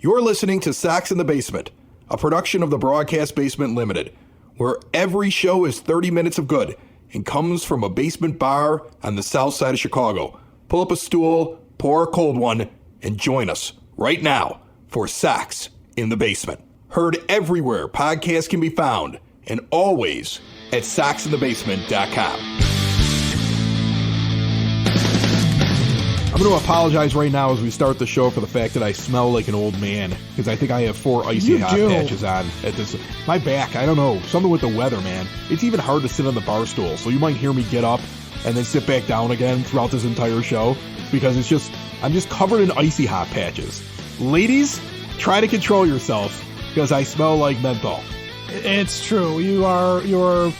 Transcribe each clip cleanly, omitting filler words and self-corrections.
You're listening to Sox in the Basement, a production of the Broadcast Basement Limited, where every show is 30 minutes of good and comes from a basement bar on the south side of Chicago. Pull up a stool, pour a cold one, and join us right now for Sox in the Basement. Heard everywhere podcasts can be found, and always at soxinthebasement.com. I'm going to apologize right now as we start the show for the fact that I smell like an old man, because I think I have 4 icy hot patches on at this. My back, I don't know, something with the weather, man. It's even hard to sit on the bar stool, so you might hear me get up and then sit back down again throughout this entire show, because I'm just covered in icy hot patches. Ladies, try to control yourself, because I smell like menthol. It's true. You're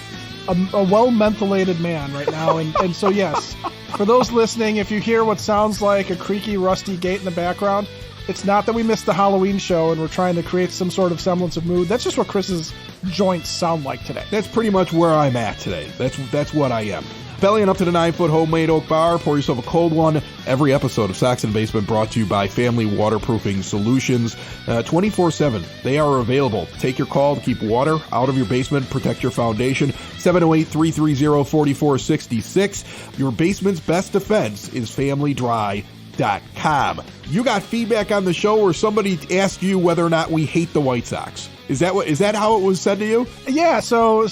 a well-mentholated man right now, and so yes. For those listening, if you hear what sounds like a creaky, rusty gate in the background, it's not that we missed the Halloween show and we're trying to create some sort of semblance of mood. That's just what Chris's joints sound like today. That's pretty much where I'm at today. That's what I am. Bellying up to the 9-foot homemade oak bar, pour yourself a cold one. Every episode of Sox in the Basement brought to you by Family Waterproofing Solutions. 24/7, they are available. Take your call to keep water out of your basement, protect your foundation. 708-330-4466. Your basement's best defense is FamilyDry.com. You got feedback on the show where somebody asked you whether or not we hate the White Sox. Is that how it was said to you? Yeah, so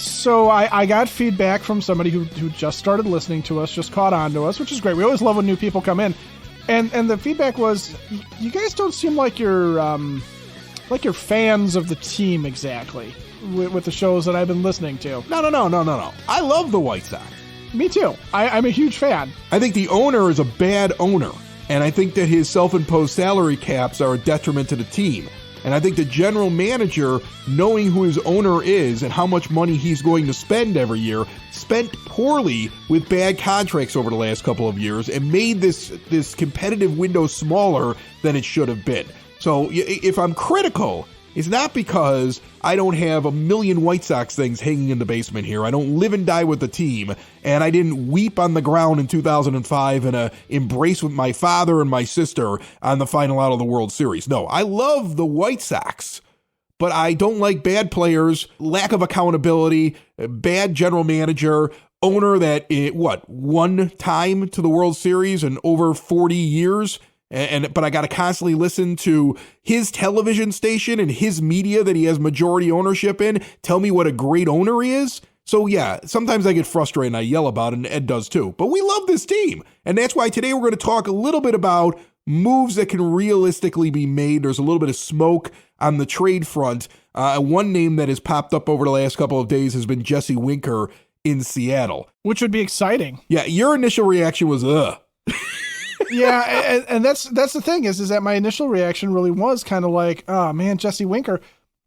I got feedback from somebody who just started listening to us, just caught on to us, which is great. We always love when new people come in. And the feedback was, you guys don't seem like you're fans of the team exactly with the shows that I've been listening to. No. I love the White Sox. Me too. I'm a huge fan. I think the owner is a bad owner, and I think that his self-imposed salary caps are a detriment to the team. And I think the general manager, knowing who his owner is and how much money he's going to spend every year, spent poorly with bad contracts over the last couple of years and made this competitive window smaller than it should have been. So if I'm critical, it's not because I don't have a million White Sox things hanging in the basement here. I don't live and die with the team, and I didn't weep on the ground in 2005 in a embrace with my father and my sister on the final out of the World Series. No, I love the White Sox, but I don't like bad players, lack of accountability, bad general manager, owner that, one time to the World Series in over 40 years. But I got to constantly listen to his television station and his media that he has majority ownership in tell me what a great owner he is. So yeah, sometimes I get frustrated and I yell about it, and Ed does too. But we love this team. And that's why today we're going to talk a little bit about moves that can realistically be made. There's a little bit of smoke on the trade front. One name that has popped up over the last couple of days has been Jesse Winker in Seattle. Which would be exciting. Yeah, your initial reaction was, ugh. Yeah, and that's the thing is that my initial reaction really was kind of like, oh man, Jesse Winker,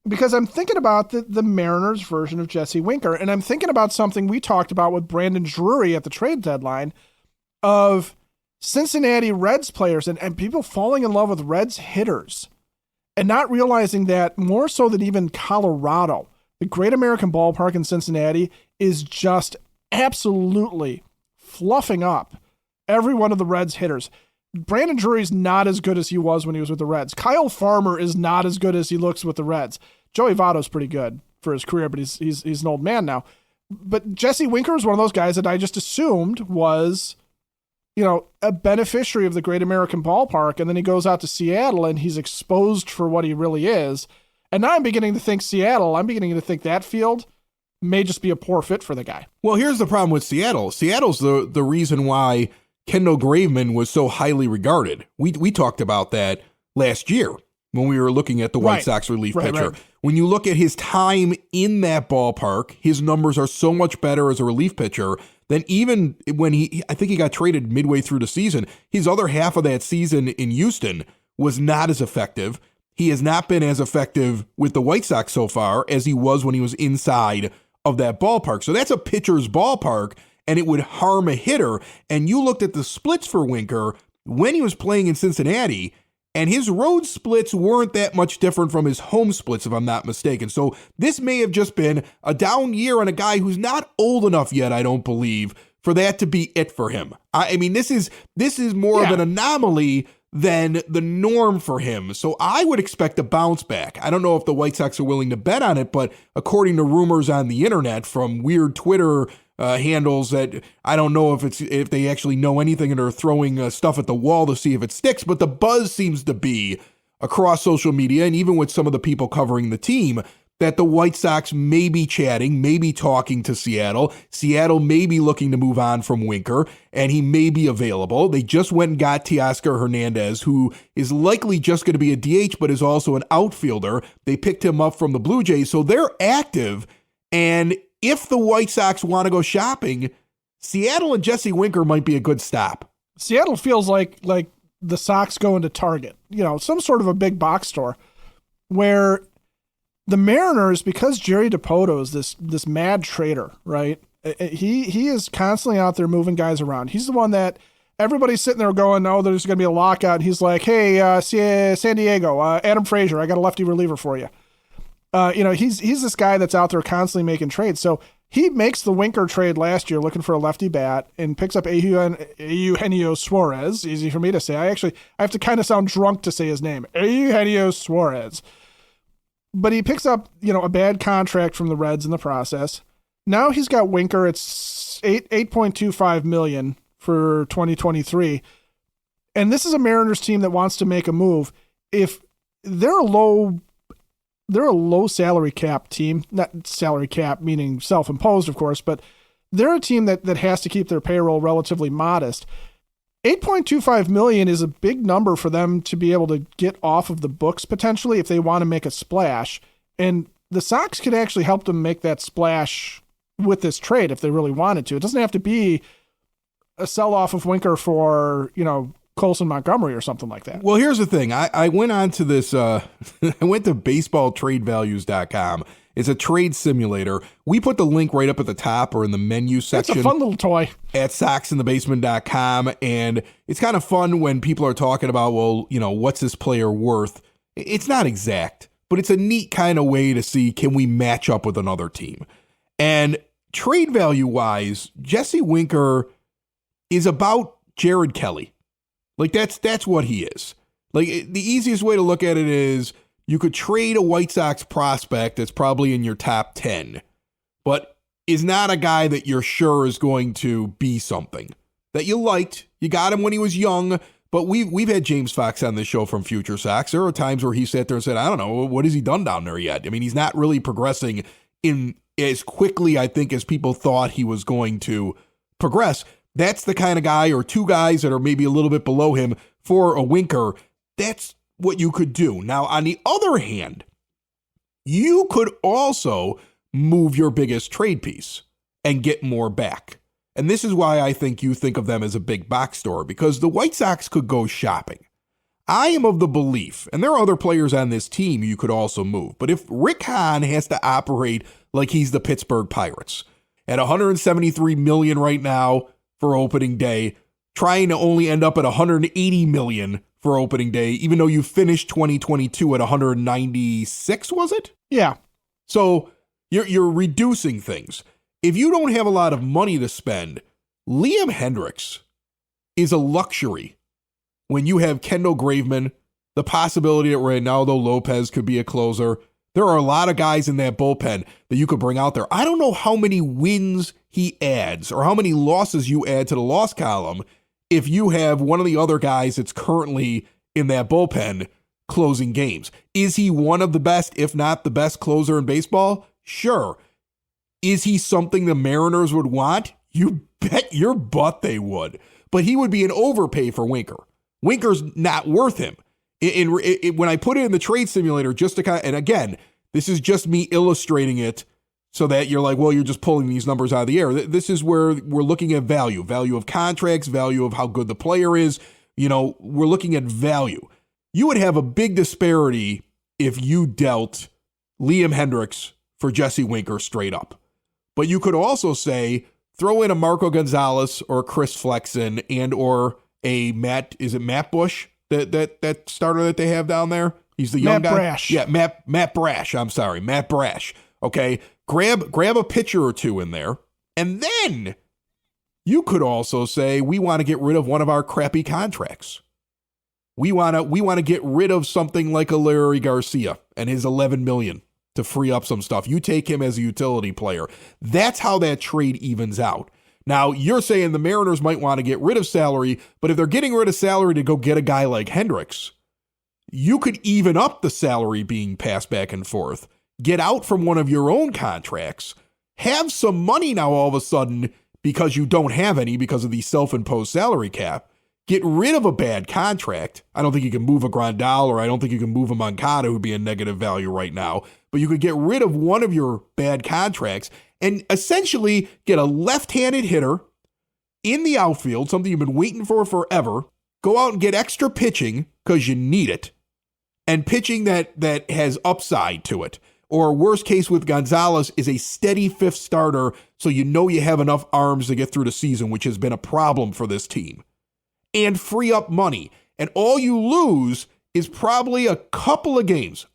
because I'm thinking about the Mariners version of Jesse Winker, and I'm thinking about something we talked about with Brandon Drury at the trade deadline of Cincinnati Reds players and people falling in love with Reds hitters and not realizing that more so than even Colorado, the Great American Ballpark in Cincinnati is just absolutely fluffing up every one of the Reds hitters. Brandon Drury's not as good as he was when he was with the Reds. Kyle Farmer is not as good as he looks with the Reds. Joey Votto's pretty good for his career, but he's an old man now. But Jesse Winker is one of those guys that I just assumed was, a beneficiary of the Great American Ballpark, and then he goes out to Seattle and he's exposed for what he really is. And now I'm beginning to think that field may just be a poor fit for the guy. Well, here's the problem with Seattle. Seattle's the reason why Kendall Graveman was so highly regarded. We talked about that last year when we were looking at the White Sox relief pitcher. Right. When you look at his time in that ballpark, his numbers are so much better as a relief pitcher than even when I think he got traded midway through the season. His other half of that season in Houston was not as effective. He has not been as effective with the White Sox so far as he was when he was inside of that ballpark. So that's a pitcher's ballpark, and it would harm a hitter. And you looked at the splits for Winker when he was playing in Cincinnati, and his road splits weren't that much different from his home splits, if I'm not mistaken. So this may have just been a down year on a guy who's not old enough yet, I don't believe, for that to be it for him. I mean, this is more of an anomaly than the norm for him. So I would expect a bounce back. I don't know if the White Sox are willing to bet on it, but according to rumors on the internet from weird Twitter handles that I don't know if they actually know anything and are throwing stuff at the wall to see if it sticks, but the buzz seems to be across social media and even with some of the people covering the team that the White Sox may be chatting, maybe talking to Seattle. Seattle may be looking to move on from Winker, and he may be available. They just went and got Teoscar Hernandez, who is likely just going to be a DH, but is also an outfielder. They picked him up from the Blue Jays, so they're active. And if the White Sox want to go shopping, Seattle and Jesse Winker might be a good stop. Seattle feels like the Sox going to Target, some sort of a big box store, where the Mariners, because Jerry Dipoto is this mad trader, right? He is constantly out there moving guys around. He's the one that everybody's sitting there going, "No, there's going to be a lockout." And he's like, "Hey, San Diego, Adam Frazier, I got a lefty reliever for you." He's this guy that's out there constantly making trades. So he makes the Winker trade last year, looking for a lefty bat, and picks up Eugenio Suarez. Easy for me to say. I have to kind of sound drunk to say his name, Eugenio Suarez. But he picks up, a bad contract from the Reds in the process. Now he's got Winker. It's $8.25 million for 2023. And this is a Mariners team that wants to make a move. If they're a low salary cap team, not salary cap meaning self-imposed, of course, but they're a team that has to keep their payroll relatively modest. $8.25 million is a big number for them to be able to get off of the books potentially if they want to make a splash. And the Sox could actually help them make that splash with this trade if they really wanted to. It doesn't have to be a sell-off of Winker for, Colson Montgomery or something like that. Well, here's the thing. I went on to this, I went to baseballtradevalues.com. It's a trade simulator. We put the link right up at the top or in the menu section. It's a fun little toy. At soxinthebasement.com. And it's kind of fun when people are talking about, what's this player worth? It's not exact, but it's a neat kind of way to see, can we match up with another team? And trade value-wise, Jesse Winker is about Jared Kelly. Like, that's what he is. Like, the easiest way to look at it is you could trade a White Sox prospect that's probably in your top 10, but is not a guy that you're sure is going to be something that you liked. You got him when he was young, but we've had James Fox on this show from Future Sox. There are times where he sat there and said, I don't know, what has he done down there yet? I mean, he's not really progressing in as quickly, I think, as people thought he was going to progress. That's the kind of guy, or two guys that are maybe a little bit below him for a Winker. That's what you could do. Now, on the other hand, you could also move your biggest trade piece and get more back. And this is why I think you think of them as a big box store, because the White Sox could go shopping. I am of the belief, and there are other players on this team you could also move, but if Rick Hahn has to operate like he's the Pittsburgh Pirates at $173 million right now for opening day, trying to only end up at $180 million for opening day, even though you finished 2022 at 196, was it? Yeah. So you're reducing things. If you don't have a lot of money to spend, Liam Hendriks is a luxury when you have Kendall Graveman, the possibility that Reynaldo Lopez could be a closer. There are a lot of guys in that bullpen that you could bring out there. I don't know how many wins he adds or how many losses you add to the loss column if you have one of the other guys that's currently in that bullpen closing games. Is he one of the best, if not the best closer in baseball? Sure. Is he something the Mariners would want? You bet your butt they would. But he would be an overpay for Winker. Winker's not worth him. When I put it in the trade simulator, just to kind of, and again, this is just me illustrating it so that you're like, well, you're just pulling these numbers out of the air. This is where we're looking at value of contracts, value of how good the player is. We're looking at value. You would have a big disparity if you dealt Liam Hendriks for Jesse Winker straight up. But you could also say, throw in a Marco Gonzalez or a Chris Flexen and or a Matt Bush? That starter that they have down there. He's the young guy. Brash. Yeah, Matt Brash. I'm sorry, Matt Brash. Okay, grab a pitcher or two in there, and then you could also say we want to get rid of one of our crappy contracts. We want to get rid of something like a Larry Garcia and his $11 million to free up some stuff. You take him as a utility player. That's how that trade evens out. Now, you're saying the Mariners might want to get rid of salary, but if they're getting rid of salary to go get a guy like Hendricks, you could even up the salary being passed back and forth. Get out from one of your own contracts. Have some money now all of a sudden because you don't have any because of the self-imposed salary cap. Get rid of a bad contract. I don't think you can move a Grandal, or I don't think you can move a Moncada, who'd be a negative value right now. But you could get rid of one of your bad contracts and essentially get a left-handed hitter in the outfield, something you've been waiting for forever. Go out and get extra pitching because you need it, and pitching that has upside to it. Or worst case with Gonzalez is a steady fifth starter, so you know you have enough arms to get through the season, which has been a problem for this team. And free up money. And all you lose is probably a couple of games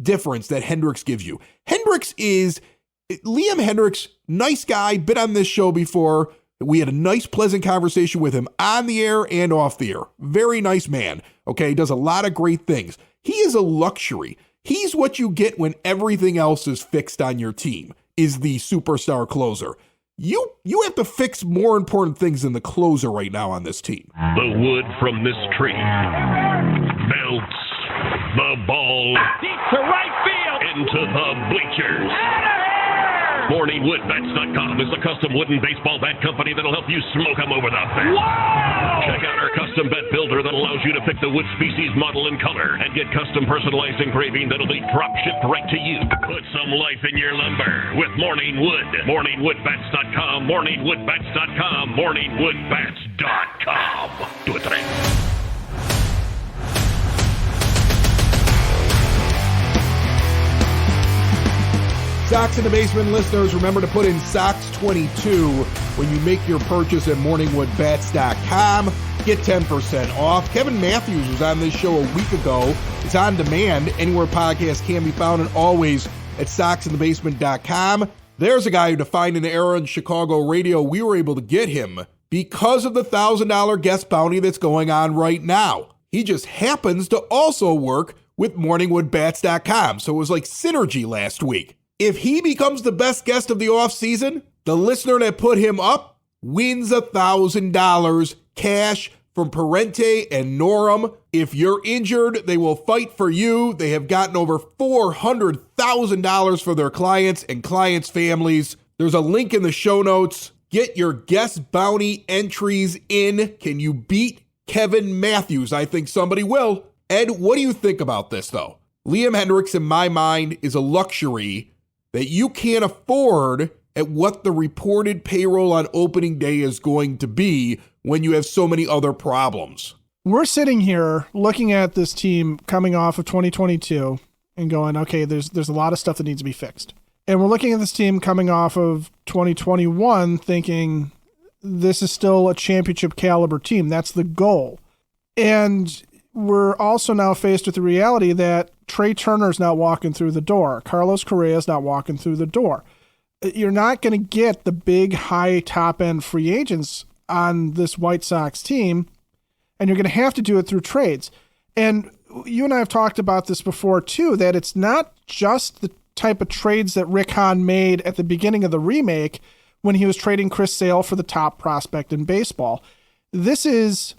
difference that Hendricks gives you. Liam Hendricks, nice guy, been on this show before. We had a nice, pleasant conversation with him on the air and off the air. Very nice man, okay? Does a lot of great things. He is a luxury. He's what you get when everything else is fixed on your team, is the superstar closer. You have to fix more important things than the closer right now on this team. The wood from this tree melts the ball deep to right field into the bleachers. MorningWoodBats.com is the custom wooden baseball bat company that'll help you smoke them over the fence. Whoa! Check out our custom bat builder that allows you to pick the wood species, model, and color, and get custom personalized engraving that'll be drop shipped right to you. Put some life in your lumber with Morning Wood. MorningWoodBats.com, MorningWoodBats.com, MorningWoodBats.com. Do it today. Sox in the Basement listeners, remember to put in Sox22 when you make your purchase at morningwoodbats.com. Get 10% off. Kevin Matthews was on this show a week ago. It's on demand anywhere podcasts can be found, and always at soxinthebasement.com. There's a guy who defined an era in Chicago radio. We were able to get him because of the $1,000 guest bounty that's going on right now. He just happens to also work with morningwoodbats.com. So it was like synergy last week. If he becomes the best guest of the offseason, the listener that put him up wins $1,000 cash from Parente and Norum. If you're injured, they will fight for you. They have gotten over $400,000 for their clients and clients' families. There's a link in the show notes. Get your guest bounty entries in. Can you beat Kevin Matthews? I think somebody will. Ed, what do you think about this, though? Liam Hendricks, in my mind, is a luxury that you can't afford at what the reported payroll on opening day is going to be when you have so many other problems. We're sitting here looking at this team coming off of 2022 and going, okay, there's a lot of stuff that needs to be fixed. And we're looking at this team coming off of 2021 thinking this is still a championship caliber team. That's the goal. And we're also now faced with the reality that Trey Turner's not walking through the door. Carlos Correa's not walking through the door. You're not going to get the big, high, top-end free agents on this White Sox team, and you're going to have to do it through trades. And you and I have talked about this before, too, that it's not just the type of trades that Rick Hahn made at the beginning of the remake when he was trading Chris Sale for the top prospect in baseball. This is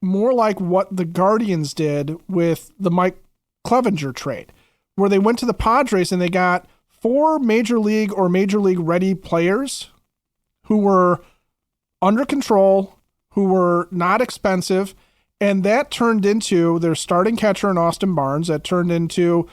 more like what the Guardians did with the Mike Clevenger trade, where they went to the Padres and they got 4 major league or major league ready players who were under control, who were not expensive, and that turned into their starting catcher in Austin Barnes. That turned into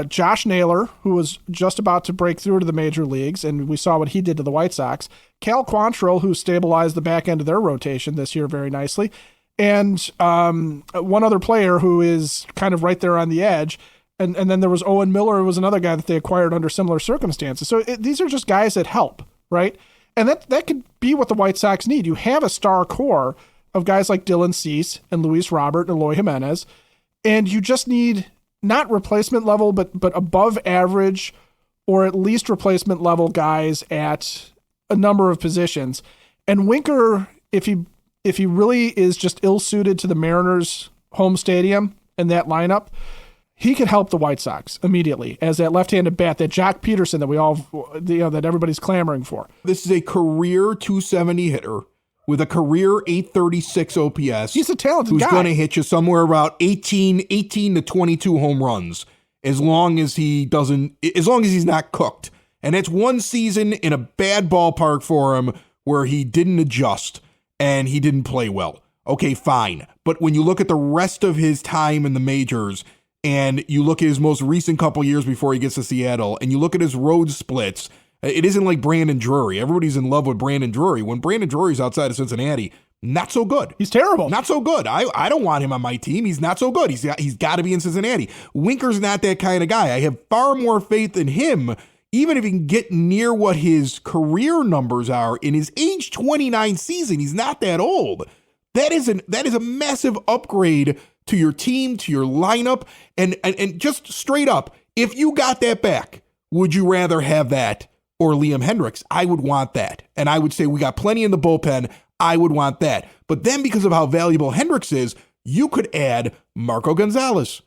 Josh Naylor, who was just about to break through to the major leagues, and we saw what he did to the White Sox. Cal Quantrill, who stabilized the back end of their rotation this year very nicely. And one other player who is kind of right there on the edge. And then there was Owen Miller, who was another guy that they acquired under similar circumstances. So these are just guys that help, right? And that could be what the White Sox need. You have a star core of guys like Dylan Cease and Luis Robert and Eloy Jimenez, and you just need not replacement level, but above average or at least replacement level guys at a number of positions. And Winker, if he if he really is just ill-suited to the Mariners' home stadium and that lineup, he could help the White Sox immediately as that left-handed bat, that Jock Peterson that we all, that everybody's clamoring for. This is a career 270 hitter with a career 836 OPS. He's a talented guy. Who's going to hit you somewhere around 18 to 22 home runs as long as he's not cooked. And it's one season in a bad ballpark for him where he didn't adjust and he didn't play well. Okay, fine. But when you look at the rest of his time in the majors and you look at his most recent couple years before he gets to Seattle and you look at his road splits, it isn't like Brandon Drury. Everybody's in love with Brandon Drury. When Brandon Drury's outside of Cincinnati, not so good. He's terrible. Not so good. I don't want him on my team. He's not so good. He's got to be in Cincinnati. Winker's not that kind of guy. I have far more faith in him, even if he can get near what his career numbers are in his age 29 season. He's not that old. That is a massive upgrade to your team, to your lineup, and just straight up, if you got that back, would you rather have that or Liam Hendriks? I would want that. And I would say we got plenty in the bullpen. I would want that. But then because of how valuable Hendriks is, you could add Marco Gonzalez.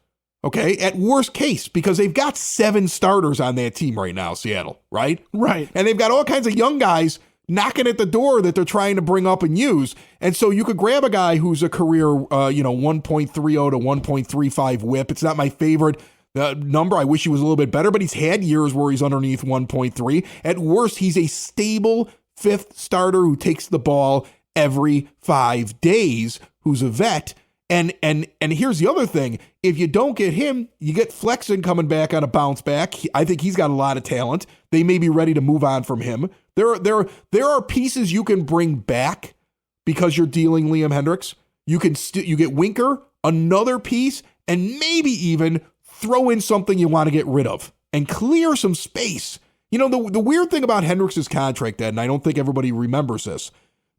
Okay, at worst case, because they've got 7 starters on that team right now, Seattle, right? Right. And they've got all kinds of young guys knocking at the door that they're trying to bring up and use. And so you could grab a guy who's a career, 1.30 to 1.35 whip. It's not my favorite number. I wish he was a little bit better, but he's had years where he's underneath 1.3. At worst, he's a stable 5th starter who takes the ball every 5 days, who's a vet. And here's the other thing. If you don't get him, you get Flexen coming back on a bounce back. I think he's got a lot of talent. They may be ready to move on from him. There are pieces you can bring back because you're dealing Liam Hendriks. You get Winker, another piece, and maybe even throw in something you want to get rid of and clear some space. You know, the weird thing about Hendriks' contract, Ed, and I don't think everybody remembers this,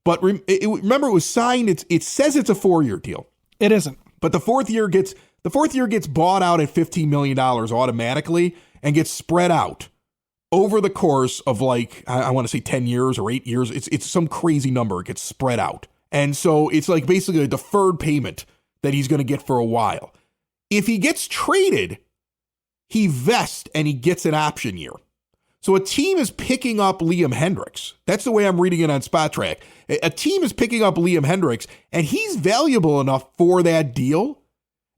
but remember it was signed. It says it's a 4-year deal. It isn't. But the fourth year gets bought out at $15 million automatically and gets spread out over the course of I want to say 10 years or 8 years. It's some crazy number. It gets spread out. And so it's like basically a deferred payment that he's going to get for a while. If he gets traded, he vests and he gets an option year. So a team is picking up Liam Hendriks. That's the way I'm reading it on Spot Track. A team is picking up Liam Hendriks, and he's valuable enough for that deal.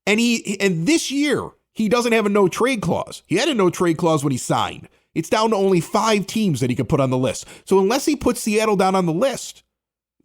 And this year, he doesn't have a no-trade clause. He had a no-trade clause when he signed. It's down to only 5 teams that he could put on the list. So unless he puts Seattle down on the list,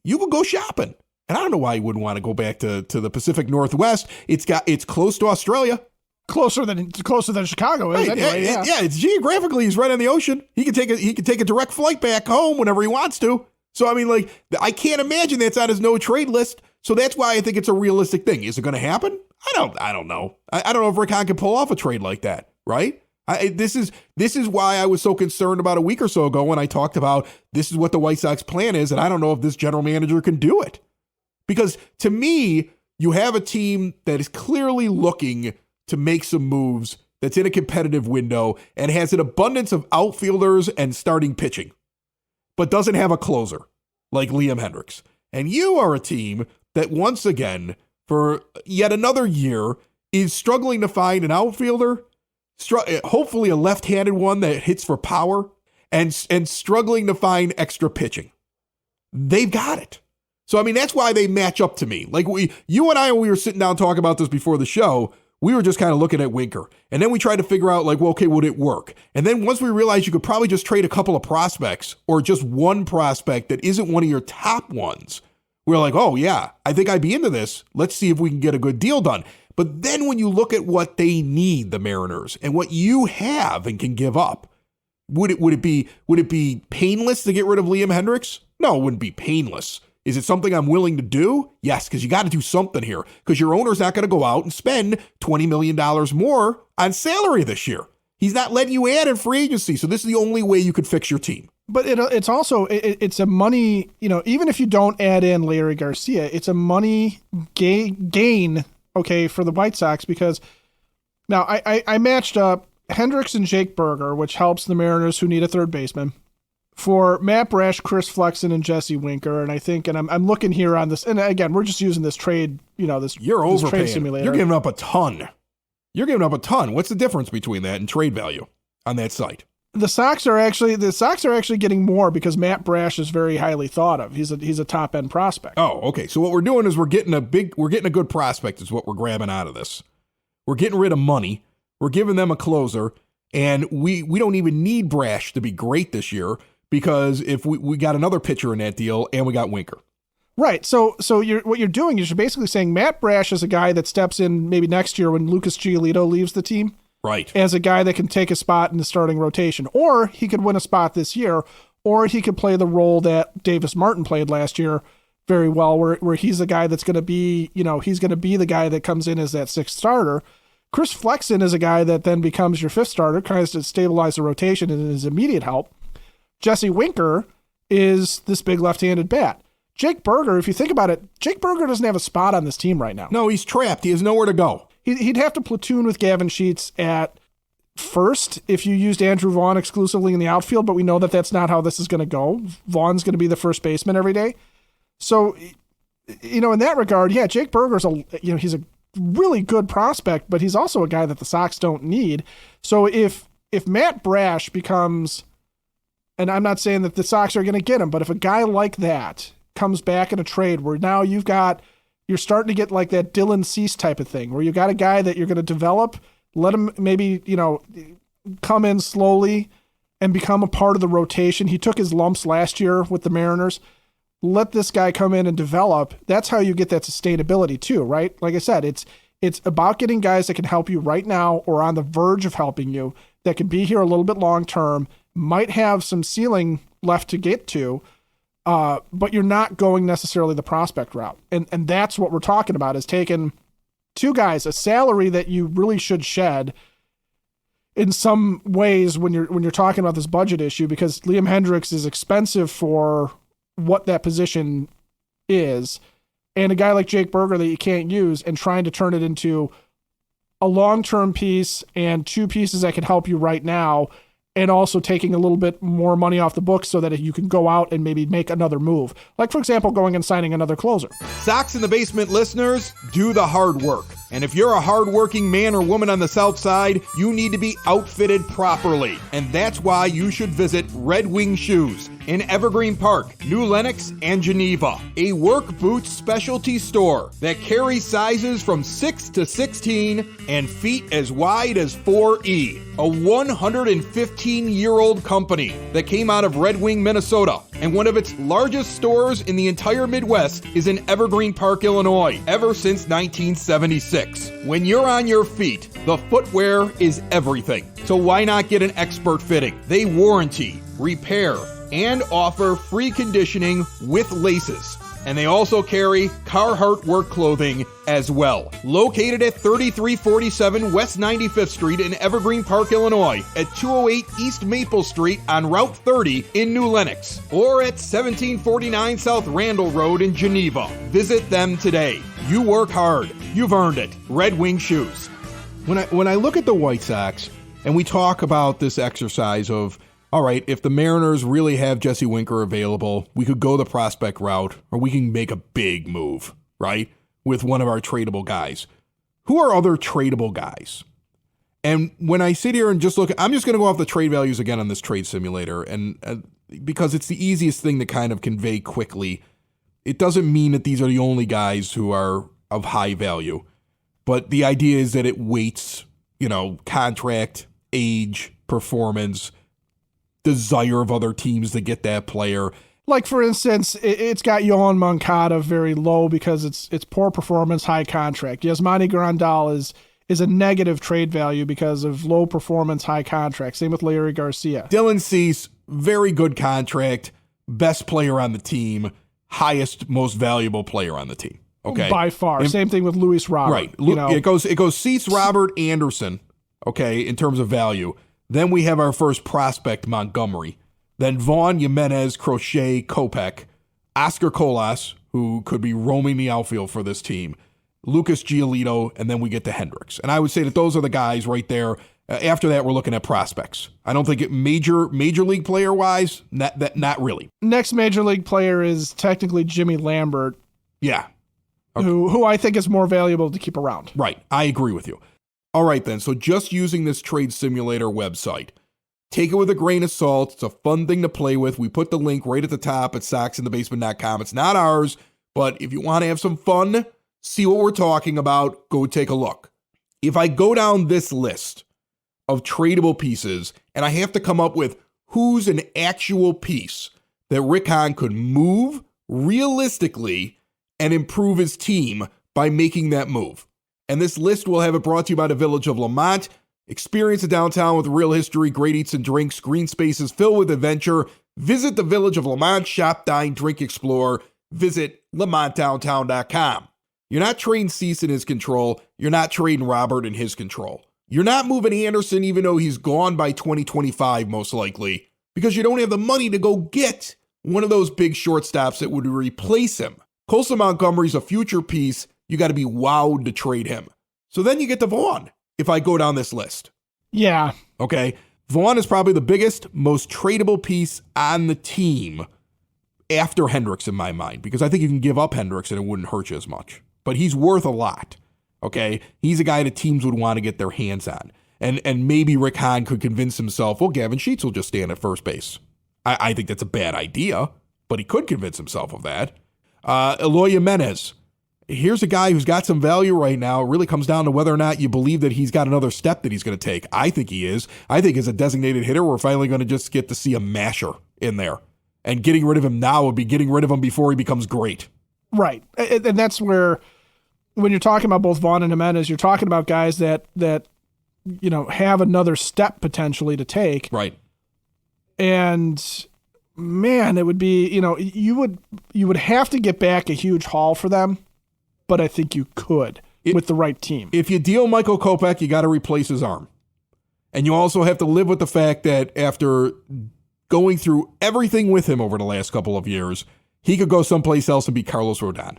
you could go shopping. And I don't know why he wouldn't want to go back to the Pacific Northwest. It's close to Australia. Closer than Chicago is, right. anyway. Yeah, it's geographically he's right on the ocean. He can take a direct flight back home whenever he wants to. So I mean, I can't imagine that's on his no trade list. So that's why I think it's a realistic thing. Is it going to happen? I don't know. I don't know if Rick Hahn can pull off a trade like that, right? This is why I was so concerned about a week or so ago when I talked about this is what the White Sox plan is, and I don't know if this general manager can do it. Because to me, you have a team that is clearly looking to make some moves, that's in a competitive window and has an abundance of outfielders and starting pitching, but doesn't have a closer like Liam Hendriks. And you are a team that once again, for yet another year, is struggling to find an outfielder, hopefully a left-handed one that hits for power, and struggling to find extra pitching. They've got it. So, I mean, that's why they match up to me. Like you and I, when we were sitting down talking about this before the show, we were just kind of looking at Winker. And then we tried to figure out, okay, would it work? And then once we realized you could probably just trade a couple of prospects or just one prospect that isn't one of your top ones, we're like, oh, yeah, I think I'd be into this. Let's see if we can get a good deal done. But then when you look at what they need, the Mariners, and what you have and can give up, would it be painless to get rid of Liam Hendriks? No, it wouldn't be painless. Is it something I'm willing to do? Yes, because you got to do something here. Because your owner's not going to go out and spend $20 million more on salary this year. He's not letting you add in free agency. So this is the only way you could fix your team. But it's also it's a money, even if you don't add in Larry Garcia, it's a money gain, okay, for the White Sox. Because now I matched up Hendriks and Jake Berger, which helps the Mariners who need a third baseman. for Matt Brash, Chris Flexen, and Jesse Winker. And I think, and I'm looking here on this, and again, we're just using this trade, this You're this overpaying. trade simulator. You're giving up a ton. What's the difference between that and trade value on that site? The Sox are actually getting more because Matt Brash is very highly thought of. He's a top end prospect. Oh, okay. So what we're doing is we're getting a good prospect is what we're grabbing out of this. We're getting rid of money. We're giving them a closer, and we don't even need Brash to be great this year because if we got another pitcher in that deal and we got Winker. Right. So what you're doing is you're basically saying Matt Brash is a guy that steps in maybe next year when Lucas Giolito leaves the team. Right. As a guy that can take a spot in the starting rotation. Or he could win a spot this year, or he could play the role that Davis Martin played last year very well, where he's a guy that's going to be, he's going to be the guy that comes in as that sixth starter. Chris Flexen is a guy that then becomes your fifth starter, kind of to stabilize the rotation and is immediate help. Jesse Winker is this big left-handed bat. Jake Berger, if you think about it, Jake Berger doesn't have a spot on this team right now. No, he's trapped. He has nowhere to go. He'd have to platoon with Gavin Sheets at first if you used Andrew Vaughn exclusively in the outfield, but we know that that's not how this is going to go. Vaughn's going to be the first baseman every day. So, in that regard, yeah, Jake Berger's he's a really good prospect, but he's also a guy that the Sox don't need. So if Matt Brash becomes, and I'm not saying that the Sox are going to get him, but if a guy like that comes back in a trade where now you're starting to get like that Dylan Cease type of thing, where you got a guy that you're going to develop, let him maybe, come in slowly and become a part of the rotation. He took his lumps last year with the Mariners. Let this guy come in and develop. That's how you get that sustainability too, right? Like I said, it's about getting guys that can help you right now or on the verge of helping you, that can be here a little bit long-term, might have some ceiling left to get to, but you're not going necessarily the prospect route. And that's what we're talking about, is taking two guys, a salary that you really should shed in some ways when you're talking about this budget issue, because Liam Hendricks is expensive for what that position is, and a guy like Jake Berger that you can't use, and trying to turn it into a long-term piece and two pieces that can help you right now, and also taking a little bit more money off the books so that you can go out and maybe make another move. Like, for example, going and signing another closer. Sox in the Basement listeners, do the hard work. And if you're a hardworking man or woman on the South Side, you need to be outfitted properly. And that's why you should visit Red Wing Shoes in Evergreen Park, New Lenox, and Geneva. A work boots specialty store that carries sizes from 6 to 16 and feet as wide as 4E. A 115-year-old company that came out of Red Wing, Minnesota, and one of its largest stores in the entire Midwest is in Evergreen Park, Illinois, ever since 1976. When you're on your feet, the footwear is everything. So why not get an expert fitting? They warranty, repair, and offer free conditioning with laces. And they also carry Carhartt work clothing as well. Located at 3347 West 95th Street in Evergreen Park, Illinois, at 208 East Maple Street on Route 30 in New Lenox, or at 1749 South Randall Road in Geneva. Visit them today. You work hard. You've earned it. Red Wing Shoes. When I look at the White Sox and we talk about this exercise of, all right, if the Mariners really have Jesse Winker available, we could go the prospect route, or we can make a big move, right, with one of our tradable guys. Who are other tradable guys? And when I sit here and just look, I'm just going to go off the trade values again on this trade simulator, and because it's the easiest thing to kind of convey quickly. It doesn't mean that these are the only guys who are of high value, but the idea is that it weights, contract, age, performance, desire of other teams to get that player. Like, for instance, it's got Yohan Moncada very low because it's poor performance, high contract. Yasmani Grandal is a negative trade value because of low performance, high contract. Same with Larry Garcia. Dylan Cease, very good contract, best player on the team, highest, most valuable player on the team. Okay, by far. Same thing with Luis Robert. Right. It goes Cease, Robert, Anderson. Okay, in terms of value. Then we have our first prospect, Montgomery. Then Vaughn, Jimenez, Crochet, Kopech, Oscar Colas, who could be roaming the outfield for this team, Lucas Giolito, and then we get to Hendricks. And I would say that those are the guys right there. After that, we're looking at prospects. I don't think major league player wise, not really. Next major league player is technically Jimmy Lambert. Yeah. Okay. Who I think is more valuable to keep around. Right. I agree with you. All right, then. So just using this trade simulator website, take it with a grain of salt. It's a fun thing to play with. We put the link right at the top at soxinthebasement.com. It's not ours, but if you want to have some fun, see what we're talking about, go take a look. If I go down this list of tradable pieces and I have to come up with who's an actual piece that Rick Hahn could move realistically and improve his team by making that move. And this list will have it brought to you by the Village of Lamont. Experience a downtown with real history, great eats and drinks, green spaces filled with adventure. Visit the Village of Lamont, shop, dine, drink, explore. Visit LamontDowntown.com. You're not trading Cease in his control. You're not trading Robert in his control. You're not moving Anderson even though he's gone by 2025 most likely because you don't have the money to go get one of those big shortstops that would replace him. Colson Montgomery's a future piece. You got to be wowed to trade him. So then you get to Vaughn if I go down this list. Yeah. Okay. Vaughn is probably the biggest, most tradable piece on the team after Hendricks in my mind because I think you can give up Hendricks and it wouldn't hurt you as much. But he's worth a lot. Okay, he's a guy that teams would want to get their hands on. And maybe Rick Hahn could convince himself, well, Gavin Sheets will just stand at first base. I think that's a bad idea, but he could convince himself of that. Eloy Jimenez. Here's a guy who's got some value right now. It really comes down to whether or not you believe that he's got another step that he's going to take. I think he is. I think as a designated hitter, we're finally going to just get to see a masher in there. And getting rid of him now would be getting rid of him before he becomes great. Right. And that's where, when you're talking about both Vaughn and Jimenez, you're talking about guys that have another step potentially to take. Right. And man, it would be, you would have to get back a huge haul for them, but I think you could with the right team. If you deal Michael Kopech, you got to replace his arm. And you also have to live with the fact that after going through everything with him over the last couple of years, he could go someplace else and be Carlos Rodon,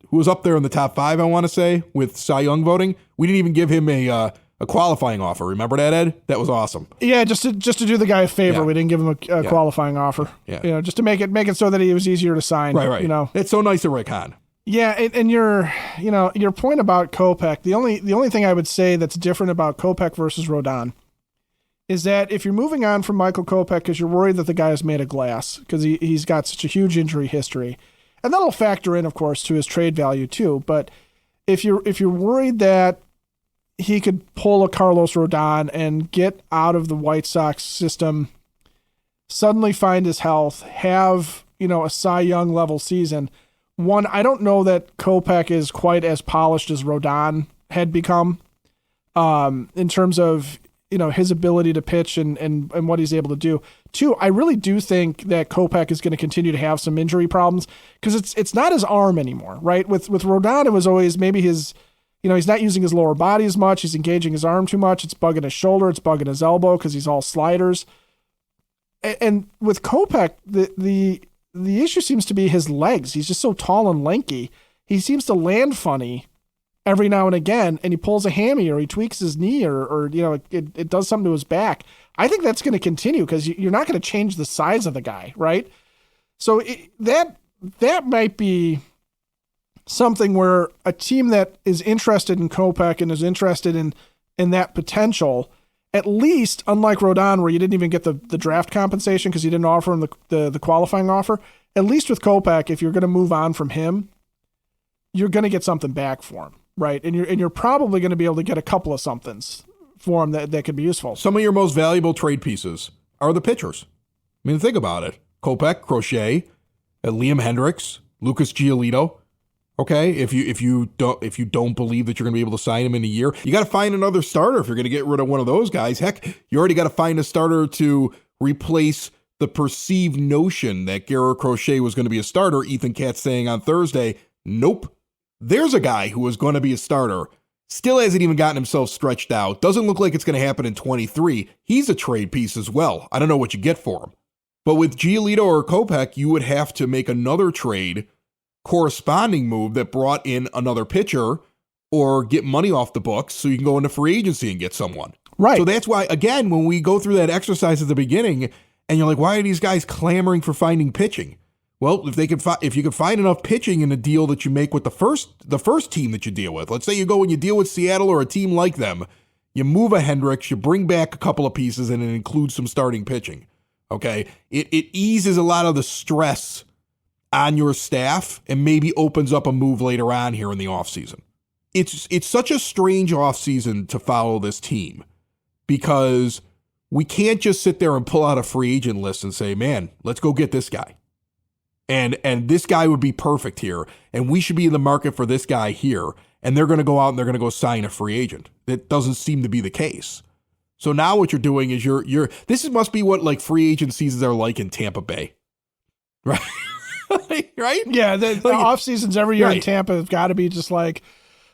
who was up there in the top 5, I want to say, with Cy Young voting. We didn't even give him a qualifying offer. Remember that, Ed? That was awesome. Yeah, just to do the guy a favor, we didn't give him a qualifying offer. Yeah. Just to make it so that he was easier to sign. Right. It's so nice of Rick Hahn. Yeah, and your point about Kopech, the only thing I would say that's different about Kopech versus Rodon is that if you're moving on from Michael Kopech because you're worried that the guy is made of glass because he's got such a huge injury history, and that'll factor in, of course, to his trade value too. But if you're worried that he could pull a Carlos Rodon and get out of the White Sox system, suddenly find his health, have a Cy Young level season. One, I don't know that Kopech is quite as polished as Rodon had become in terms of his ability to pitch and what he's able to do. Two, I really do think that Kopech is going to continue to have some injury problems because it's not his arm anymore, right? With Rodon, it was always maybe his, he's not using his lower body as much. He's engaging his arm too much. It's bugging his shoulder. It's bugging his elbow because he's all sliders. And with Kopech, the issue seems to be his legs. He's just so tall and lanky. He seems to land funny every now and again, and he pulls a hammy or he tweaks his knee or it does something to his back. I think that's going to continue because you're not going to change the size of the guy, right? So that might be something where a team that is interested in Kopech and is interested in that potential, at least unlike Rodon where you didn't even get the draft compensation because you didn't offer him the qualifying offer, at least with Kopech, if you're going to move on from him, you're going to get something back for him. Right, and you're probably going to be able to get a couple of somethings for him that could be useful. Some of your most valuable trade pieces are the pitchers. I mean, think about it. Kopech, Crochet, Liam Hendricks, Lucas Giolito. Okay, if you don't believe that you're going to be able to sign him in a year, you got to find another starter if you're going to get rid of one of those guys. Heck, you already got to find a starter to replace the perceived notion that Garrett Crochet was going to be a starter. Ethan Katz saying on Thursday, nope. There's a guy who was going to be a starter, still hasn't even gotten himself stretched out. Doesn't look like it's going to happen in 23. He's a trade piece as well. I don't know what you get for him. But with Giolito or Kopech, you would have to make another trade, corresponding move that brought in another pitcher or get money off the books so you can go into free agency and get someone. Right. So that's why, again, when we go through that exercise at the beginning and you're like, why are these guys clamoring for finding pitching? Well, if you can find enough pitching in a deal that you make with the first team that you deal with, let's say you go and you deal with Seattle or a team like them, you move a Hendricks, you bring back a couple of pieces, and it includes some starting pitching. Okay, it eases a lot of the stress on your staff and maybe opens up a move later on here in the offseason. It's such a strange offseason to follow this team because we can't just sit there and pull out a free agent list and say, man, let's go get this guy. And this guy would be perfect here, and we should be in the market for this guy here, and they're going to go out and they're going to go sign a free agent. That doesn't seem to be the case. So now what you're doing is this must be what like free agent seasons are like in Tampa Bay, right? Right? Yeah, the off seasons every year in Tampa have got to be just like,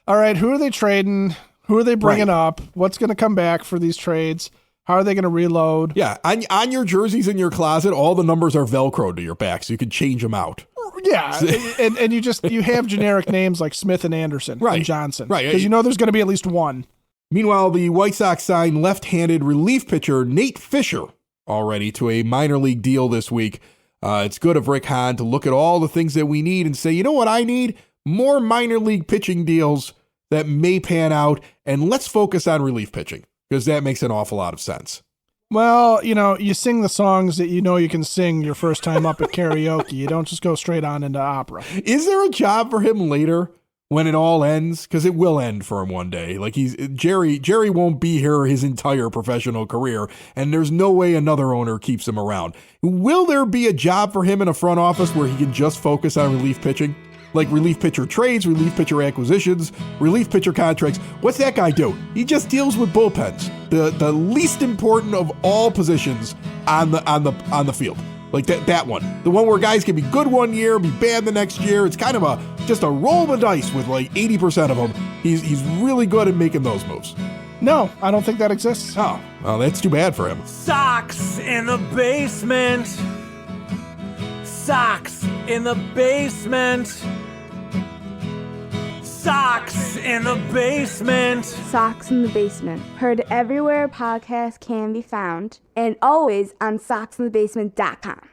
all right, who are they trading? Who are they bringing up? What's going to come back for these trades? How are they going to reload? Yeah, on your jerseys in your closet, all the numbers are Velcroed to your back, so you can change them out. Yeah, and you have generic names like Smith and Anderson and Johnson, right? Because you know there's going to be at least one. Meanwhile, the White Sox signed left-handed relief pitcher Nate Fisher already to a minor league deal this week. It's good of Rick Hahn to look at all the things that we need and say, you know what I need? More minor league pitching deals that may pan out, and let's focus on relief pitching. Because that makes an awful lot of sense. Well, you sing the songs that you know you can sing your first time up at karaoke. You don't just go straight on into opera. Is there a job for him later when it all ends? Because it will end for him one day. Like Jerry won't be here his entire professional career, and there's no way another owner keeps him around. Will there be a job for him in a front office where he can just focus on relief pitching? Like relief pitcher trades, relief pitcher acquisitions, relief pitcher contracts. What's that guy do? He just deals with bullpens, the least important of all positions on the field. Like that one, the one where guys can be good one year, be bad the next year. It's kind of just a roll of the dice with like 80% of them. He's really good at making those moves. No, I don't think that exists. Oh, well, that's too bad for him. Sox in the basement. Sox in the basement. Sox in the basement. Sox in the Basement. Heard everywhere podcasts can be found and always on soxinthebasement.com.